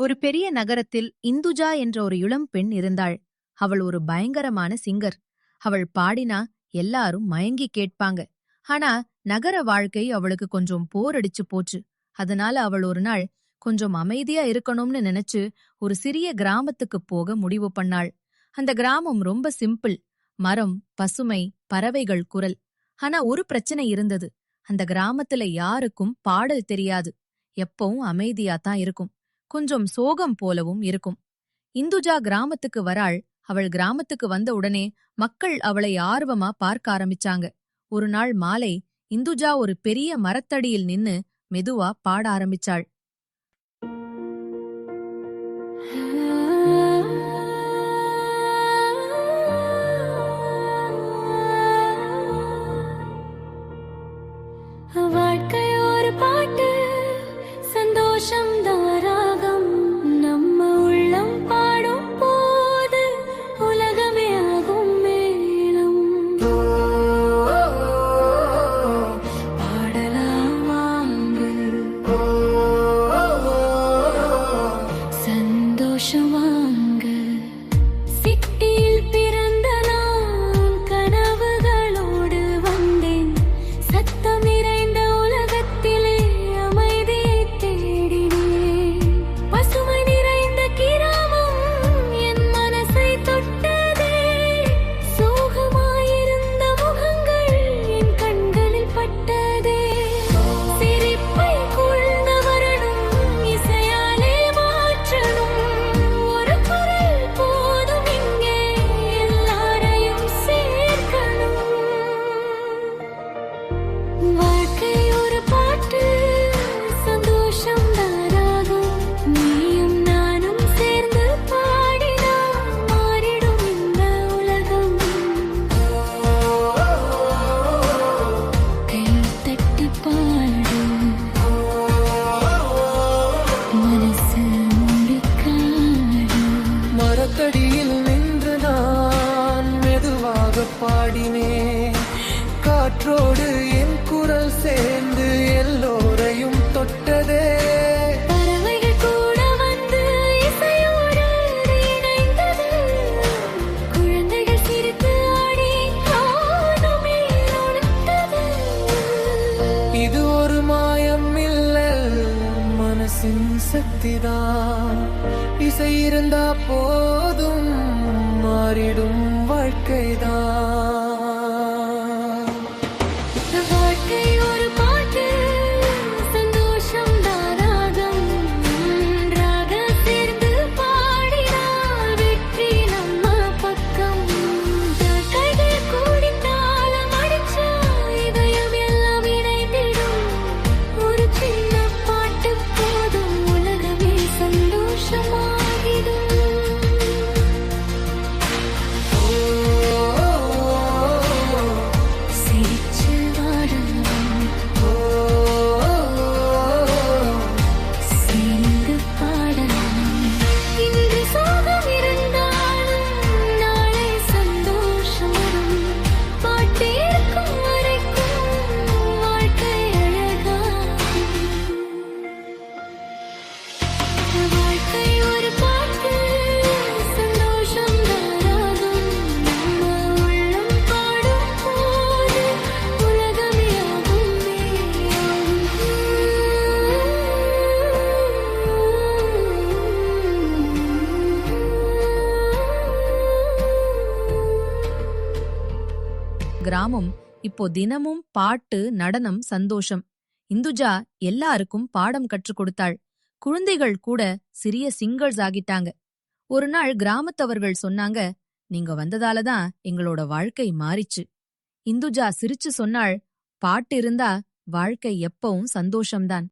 ஒரு பெரிய நகரத்தில் இந்துஜா என்ற ஒரு இளம் பெண் இருந்தாள். அவள் ஒரு பயங்கரமான சிங்கர். அவள் பாடினா எல்லாரும் மயங்கி கேட்பாங்க. ஆனா நகர வாழ்க்கை அவளுக்கு கொஞ்சம் போர் அடிச்சு போச்சு. அதனால அவள் ஒரு நாள் கொஞ்சம் அமைதியா இருக்கணும்னு நினைச்சு ஒரு சிறிய கிராமத்துக்கு போக முடிவு பண்ணாள். அந்த கிராமம் ரொம்ப சிம்பிள். மரம், பசுமை, பறவைகள் குரல். ஆனா ஒரு பிரச்சனை இருந்தது. அந்த கிராமத்துல யாருக்கும் பாடல் தெரியாது. எப்பவும் அமைதியாத்தான் இருக்கும். கொஞ்சம் சோகம் போலவும் இருக்கும். இந்துஜா கிராமத்துக்கு வராள். அவள் கிராமத்துக்கு வந்த உடனே மக்கள் அவளை ஆர்வமா பார்க்க ஆரம்பிச்சாங்க. ஒரு நாள் மாலை இந்துஜா ஒரு பெரிய மரத்தடியில் நின்னு மெதுவா பாட ஆரம்பிச்சாள். வாழ்க்கை ஒரு பாட்டு, சந்தோஷம் தாராகம். நம்ம உள்ளம் பாடும் போது உலகமே ஆகும் மேலும். பாடலாம் வாங்கு, சந்தோஷம் வாங்கு. சிட்டியில் பிறந்த நான் கனவுகளோடு வந்தேன். சத்தம் நிறைந்த உலகத்திலே அமைதியை தேடினேன். பசுமை நிறைந்த கிராமம் என் மனசை தொட்டதே. சோகமாயிருந்த முகங்கள் என் கண்களில் பட்டதே. சிரிப்பை கொண்டு வரணும், இசையாலே மாற்றணும். ஒரு குரல் போதும், இங்கே எல்லாரையும் சேர்க்கணும். வாழ்க்கை ஒரு பாட்டு, சந்தோஷம் தாராகும். நீயும் நானும் சேர்ந்து பாடினால் மாறிடும் இந்த உலகம். கை தட்டி பாடு, மனசு முடிக்காடு. மரத்தடியில் நின்று நான் மெதுவாக பாடினேன். காற்றோடு என் குரல் சேர்ந்து எல்லோரையும் தொட்டதே. பறவைகள் கூட வந்து இசையோடு இணைந்தது. குழந்தைகள் சிரித்து ஆடி காணுமே ஒலித்தது. இது ஒரு மாயம் இல்ல, மனசின் சக்திதான். இசை இருந்தா போதும், மாறிடும் வாழ்க்கைதான். வாழ்க்கை ஒரு பாட்டு, சந்தோஷம் தாராகம். ஒன்றாக சேர்ந்து பாடினால் வெற்றி நம்ம பக்கம். கைகள் கூடி தாளம் அடிச்சா இதயம் எல்லாம் இணைந்திடும். ஒரு சின்ன பாட்டு போதும், உலகமே சந்தோஷமாகிடும். சிரிச்சு வாழலாம், சேர்ந்து பாடலாம். இன்று சோகம் இருந்தாலும் நாளை சந்தோஷம் வரும். பாட்டு இருக்கும் வரைக்கும் வாழ்க்கை அழகாகும். வாழ்க்கை ஒரு பாட்டு, சந்தோஷம் தாராகும். நம்ம உள்ளம் பாடும் போது உலகமே ஆகும் கிராமம் இப்போ தினமும் பாட்டு, நடனம், சந்தோஷம். இந்துஜா எல்லாருக்கும் பாடம் கற்றுக் கொடுத்தாள். குழந்தைகள் கூட சிறிய சிங்கர்ஸ் ஆகிட்டாங்க. ஒரு நாள் கிராமத்தவர்கள் சொன்னாங்க, நீங்க வந்ததாலதான் எங்களோட வாழ்க்கை மாறிச்சு. இந்துஜா சிரிச்சு சொன்னாள், பாட்டு இருந்தா வாழ்க்கை எப்பவும் சந்தோஷம்தான்.